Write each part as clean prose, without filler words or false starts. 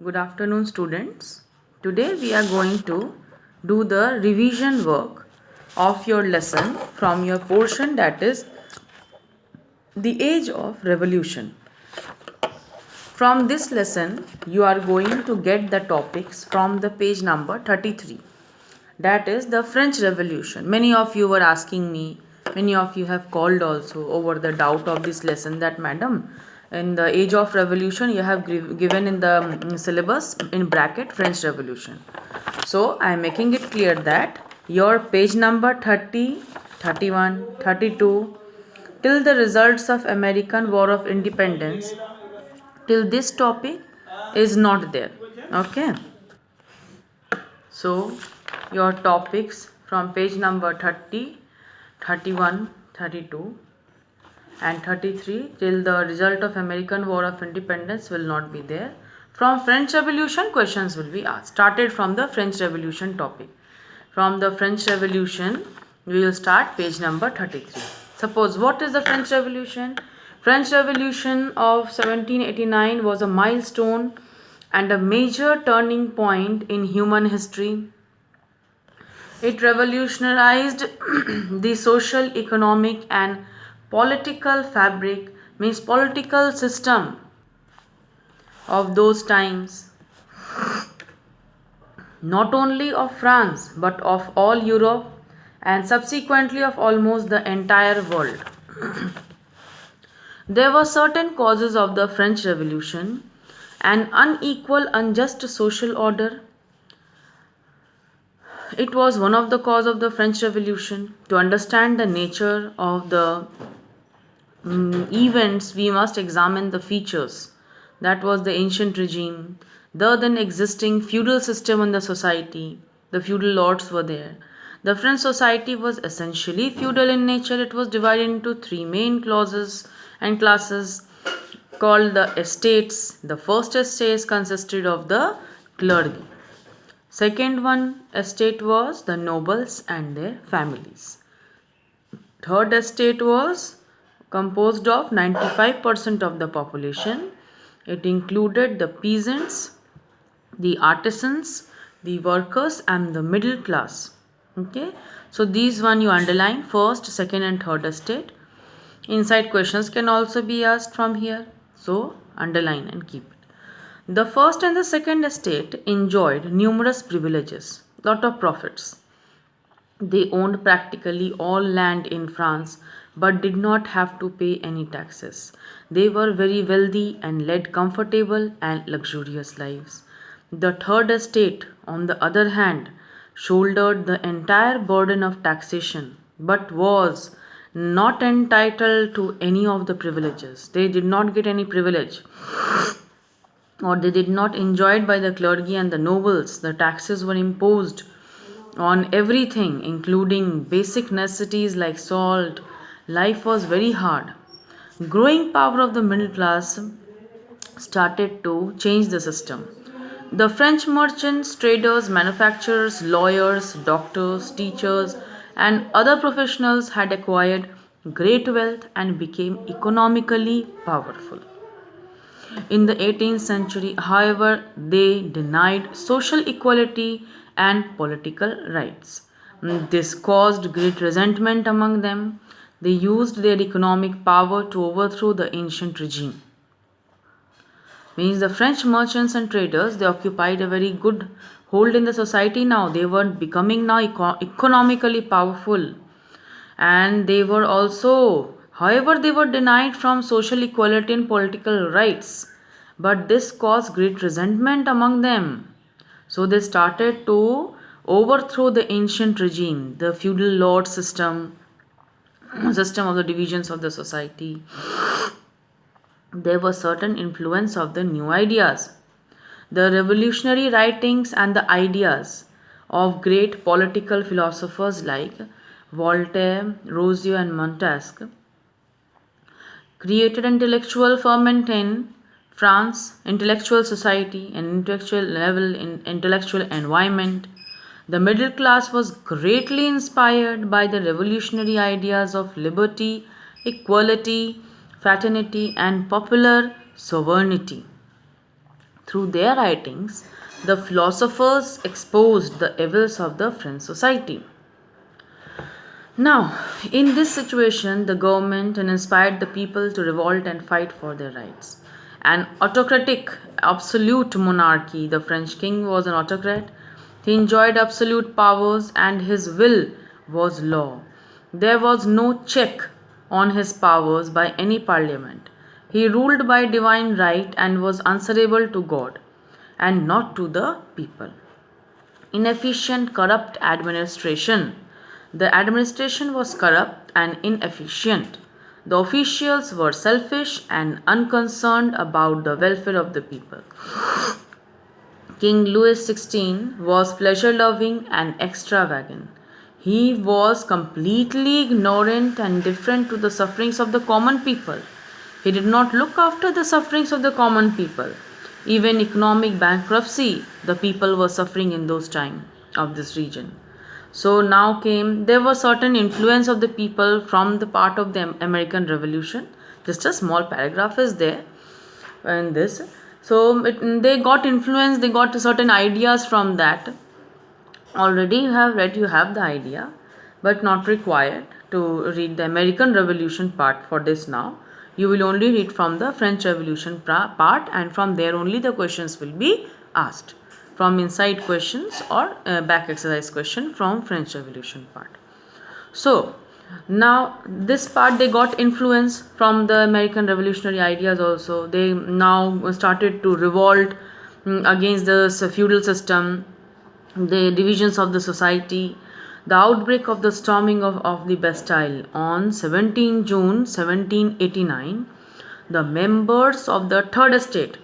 Good afternoon, students. Today we are going to do the revision work of your lesson from your portion, that is the age of revolution. From this lesson, you are going to get the topics from the page number 33. That is the French Revolution. Many of you were asking me, many of you have called also over the doubt of this lesson that madam, in the age of revolution you have given in the syllabus in bracket French Revolution. So I am making it clear that your page number 30, 31, 32 till the results of American War of Independence, till this topic is not there. Okay. So your topics from page number 30, 31, 32 and 33 till the result of American War of Independence will not be there. From French Revolution questions will be asked. Started from the French Revolution topic. From the French Revolution we will start page number 33. Suppose what is the French Revolution? French Revolution of 1789 was a milestone and a major turning point in human history. It revolutionized the social, economic and political fabric, means political system of those times, not only of France but of all Europe and subsequently of almost the entire world. There were certain causes of the French Revolution: an unequal, unjust social order. It was one of the cause of the French Revolution. To understand the nature of the events, we must examine the features. That was the ancient regime, the then existing feudal system in the society. The feudal lords were there. The French society was essentially feudal in nature. It was divided into three main clauses and classes called the estates. The first estate consisted of the clergy. Second one estate was the nobles and their families. Third estate was composed of 95% of the population. It included the peasants, the artisans, the workers and the middle class. Okay, so these one you underline: first, second and third estate. Inside questions can also be asked from here, so underline and keep it. The first and the second estate enjoyed numerous privileges, lot of profits. They owned practically all land in France but did not have to pay any taxes. They were very wealthy and led comfortable and luxurious lives. The third estate, on the other hand, shouldered the entire burden of taxation but was not entitled to any of the privileges. They did not get any privilege, or they did not enjoy it by the clergy and the nobles. The taxes were imposed on everything, including basic necessities like salt. Life was very hard. Growing power of the middle class started to change the system. The French merchants, traders, manufacturers, lawyers, doctors, teachers, and other professionals had acquired great wealth and became economically powerful. In the 18th century, however, they denied social equality and political rights. This caused great resentment among them. They used their economic power to overthrow the ancient regime. Means the French merchants and traders, they occupied a very good hold in the society now. They were becoming now economically powerful, and they were also, however, they were denied from social equality and political rights, but this caused great resentment among them. So they started to overthrow the ancient regime, the feudal lord system, system of the divisions of the society. There was certain influence of the new ideas. The revolutionary writings and the ideas of great political philosophers like Voltaire, Rousseau, and Montesquieu created intellectual ferment in France, intellectual society, and intellectual level in intellectual environment. The middle class was greatly inspired by the revolutionary ideas of liberty, equality, fraternity, and popular sovereignty. Through their writings, the philosophers exposed the evils of the French society. Now, in this situation, the government inspired the people to revolt and fight for their rights. An autocratic, absolute monarchy, the French king was an autocrat. He enjoyed absolute powers and his will was law. There was no check on his powers by any parliament. He ruled by divine right and was answerable to God and not to the people. Inefficient, corrupt administration. The administration was corrupt and inefficient. The officials were selfish and unconcerned about the welfare of the people. King Louis XVI was pleasure loving and extravagant. He was completely ignorant and indifferent to the sufferings of the common people. He did not look after the sufferings of the common people. Even economic bankruptcy, the people were suffering in those times of this region. So now came, there was certain influence of the people from the part of the American Revolution. Just a small paragraph is there in this. So they got influence, they got certain ideas from that. Already you have read, you have the idea, but not required to read the American Revolution part for this now. You will only read from the French Revolution part, and from there only the questions will be asked. From inside questions or back exercise question from French Revolution part. So now this part they got influence from the American revolutionary ideas also. They now started to revolt against the feudal system, the divisions of the society. The outbreak of the storming of the Bastille on 17 June 1789, the members of the Third Estate,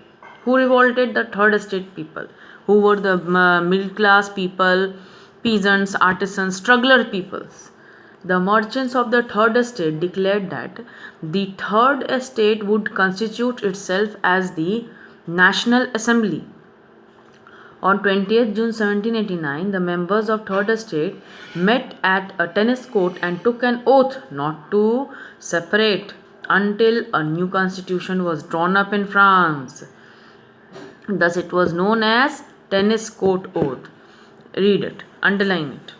who revolted, the Third Estate people, who were the middle class people, peasants, artisans, struggler peoples. The merchants of the Third Estate declared that the Third Estate would constitute itself as the National Assembly. On 20th June 1789, the members of Third Estate met at a tennis court and took an oath not to separate until a new constitution was drawn up in France. Thus, it was known as Tennis Court Oath. Read it, underline it.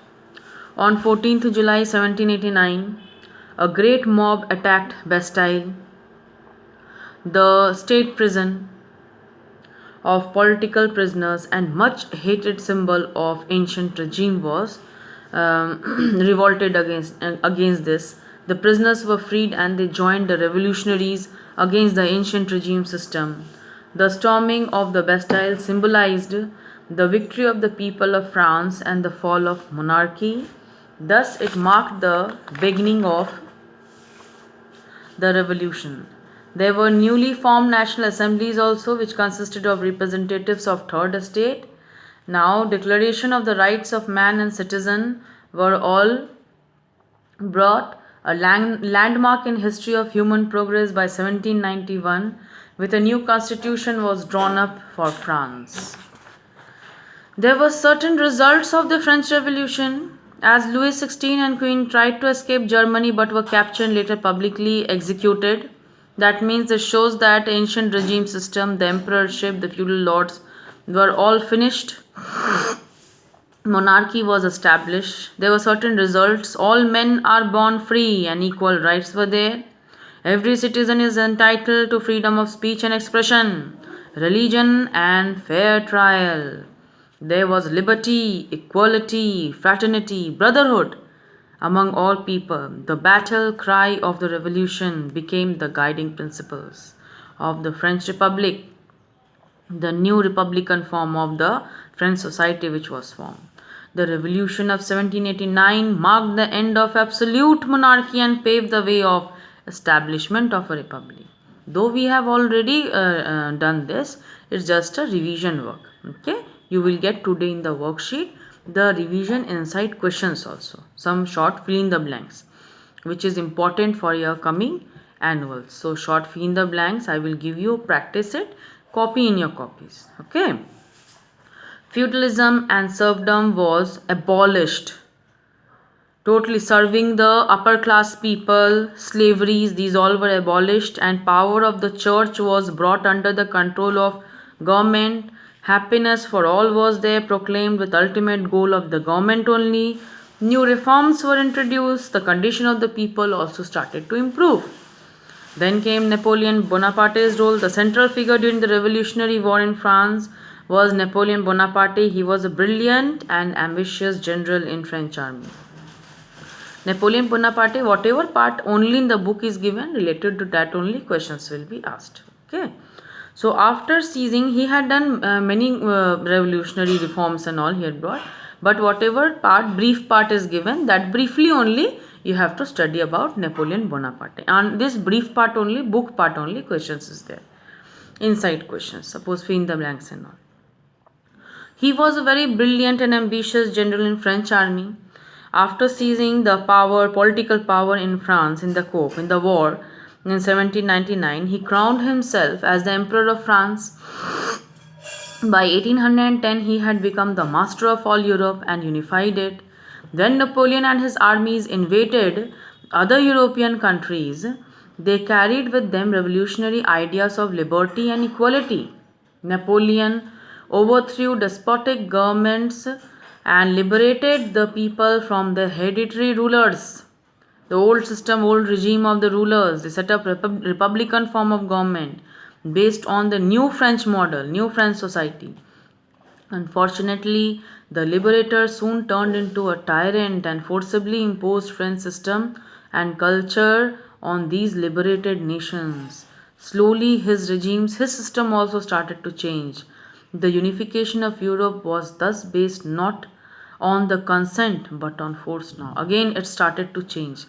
On 14th July 1789, a great mob attacked Bastille, the state prison of political prisoners and much hated symbol of ancient regime was revolted against this. The prisoners were freed and they joined the revolutionaries against the ancient regime system. The storming of the Bastille symbolized the victory of the people of France and the fall of monarchy. Thus, it marked the beginning of the revolution. There were newly formed national assemblies also, which consisted of representatives of Third Estate. Now, declaration of the rights of man and citizen were all brought, a landmark in history of human progress. By 1791, with a new constitution was drawn up for France. There were certain results of the French Revolution, as Louis XVI and Queen tried to escape Germany but were captured and later publicly executed. That means this shows that ancient regime system, the emperorship, the feudal lords were all finished. Monarchy was established. There were certain results. All men are born free and equal rights were there. Every citizen is entitled to freedom of speech and expression, religion and fair trial. There was liberty, equality, fraternity, brotherhood among all people. The battle cry of the revolution became the guiding principles of the French Republic, the new republican form of the French society which was formed. The revolution of 1789 marked the end of absolute monarchy and paved the way of establishment of a republic. Though we have already done this, it's just a revision work. Okay, you will get today in the worksheet the revision inside questions also, some short fill in the blanks which is important for your coming annuals. So short fill in the blanks I will give you, practice it, copy in your copies. Okay, feudalism and serfdom was abolished, totally serving the upper class people. Slaveries, these all were abolished, and power of the church was brought under the control of government. Happiness for all was there, proclaimed with ultimate goal of the government only. New reforms were introduced. The condition of the people also started to improve. Then came Napoleon Bonaparte's role. The central figure during the Revolutionary War in France was Napoleon Bonaparte. He was a brilliant and ambitious general in French army. Napoleon Bonaparte, whatever part only in the book is given, related to that only questions will be asked. Okay. So after seizing, he had done many revolutionary reforms and all he had brought. But whatever part, brief part is given, that briefly only you have to study about Napoleon Bonaparte. And this brief part only, book part only, questions is there. Inside questions, suppose fill in the blanks and all. He was a very brilliant and ambitious general in French army. After seizing the political power in France in the war in 1799, he crowned himself as the Emperor of France. By 1810, he had become the master of all Europe and unified it. When Napoleon and his armies invaded other European countries, they carried with them revolutionary ideas of liberty and equality. Napoleon overthrew despotic governments and liberated the people from the hereditary rulers. The old system, old regime of the rulers, they set up republican form of government based on the new French model, new French society. Unfortunately, the liberator soon turned into a tyrant and forcibly imposed French system and culture on these liberated nations. Slowly, his system also started to change. The unification of Europe was thus based not on the consent but on force now. Again, it started to change.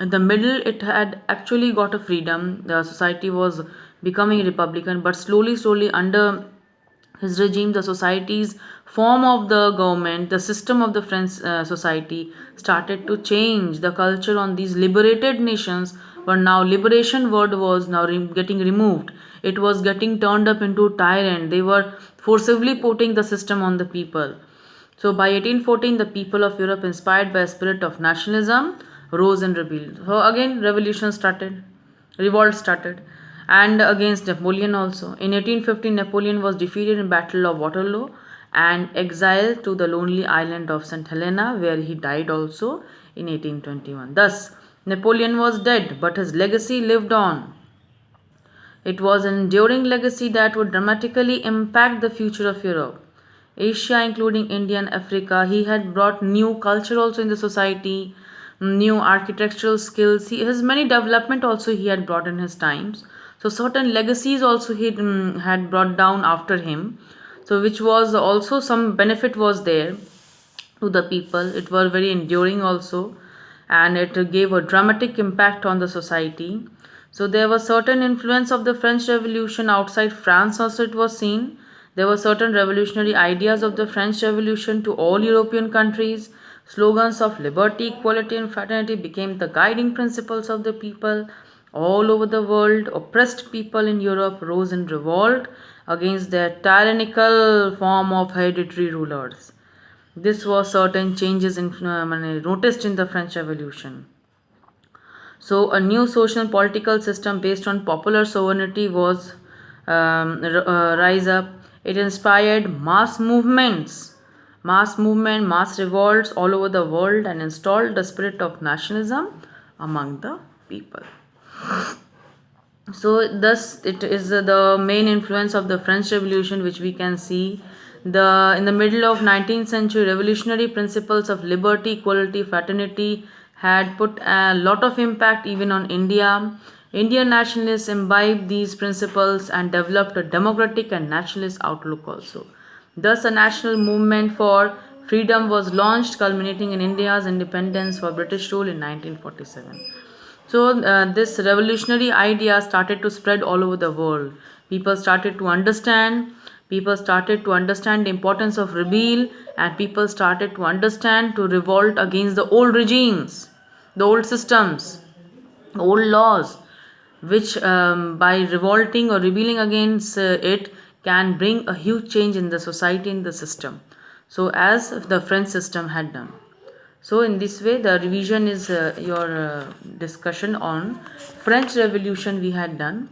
In the middle, it had actually got a freedom. The society was becoming republican, but slowly, under his regime, the society's form of the government, the system of the French society started to change. The culture on these liberated nations were now, liberation word was now getting removed. It was getting turned up into tyrant. They were forcibly putting the system on the people. So by 1814, the people of Europe, inspired by a spirit of nationalism, rose and rebelled. So again, revolution started, revolt started, and against Napoleon also. In 1815, Napoleon was defeated in Battle of Waterloo and exiled to the lonely island of St. Helena, where he died also in 1821. Thus, Napoleon was dead, but his legacy lived on. It was an enduring legacy that would dramatically impact the future of Europe. Asia, including India and Africa. He had brought new culture also in the society, new architectural skills. He has many development also he had brought in his times. So certain legacies also he had brought down after him. So which was also some benefit was there to the people. It was very enduring also, and it gave a dramatic impact on the society. So there was certain influence of the French Revolution outside France also it was seen. There were certain revolutionary ideas of the French Revolution to all European countries. Slogans of liberty, equality, and fraternity became the guiding principles of the people all over the world. Oppressed people in Europe rose in revolt against their tyrannical form of hereditary rulers. This was certain changes noticed in the French Revolution. So a new social and political system based on popular sovereignty was rise up. It inspired mass movements, mass revolts all over the world, and installed the spirit of nationalism among the people. So thus it is the main influence of the French Revolution, which we can see. In the middle of 19th century, revolutionary principles of liberty, equality, fraternity had put a lot of impact even on India. Indian nationalists imbibed these principles and developed a democratic and nationalist outlook also. Thus, a national movement for freedom was launched, culminating in India's independence for British rule in 1947. So, this revolutionary idea started to spread all over the world. People started to understand. People started to understand the importance of rebel, and people started to understand to revolt against the old regimes, the old systems, old laws, which by revolting or rebelling against it can bring a huge change in the society, in the system. So, as the French system had done. So, in this way, the revision is your discussion on French Revolution we had done.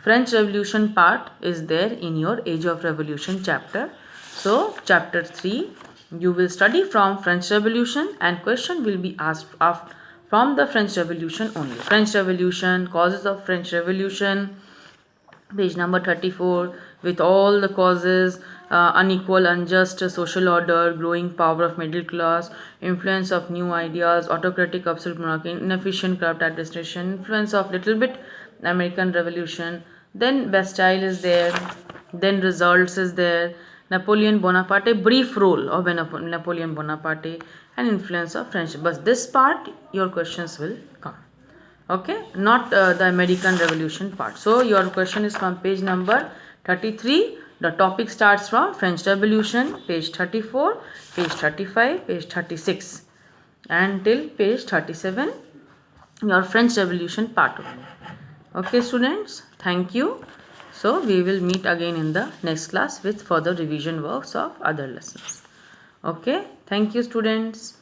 French Revolution part is there in your Age of Revolution chapter. So chapter 3 you will study from French Revolution and question will be asked from the French Revolution only. French Revolution, causes of French Revolution, page number 34, with all the causes, unequal, unjust social order, growing power of middle class, influence of new ideas, autocratic absolute monarchy, inefficient corrupt administration, influence of little bit American Revolution, then Bastille is there, then results is there, Napoleon Bonaparte, brief role of Napoleon Bonaparte, and influence of French. But this part your questions will come. Okay, not the American Revolution part. So your question is from page number 33. The topic starts from French Revolution, page 34, page 35, page 36, and till page 37 your French Revolution part only. Okay students, thank you. So we will meet again in the next class with further revision works of other lessons. Okay, thank you students.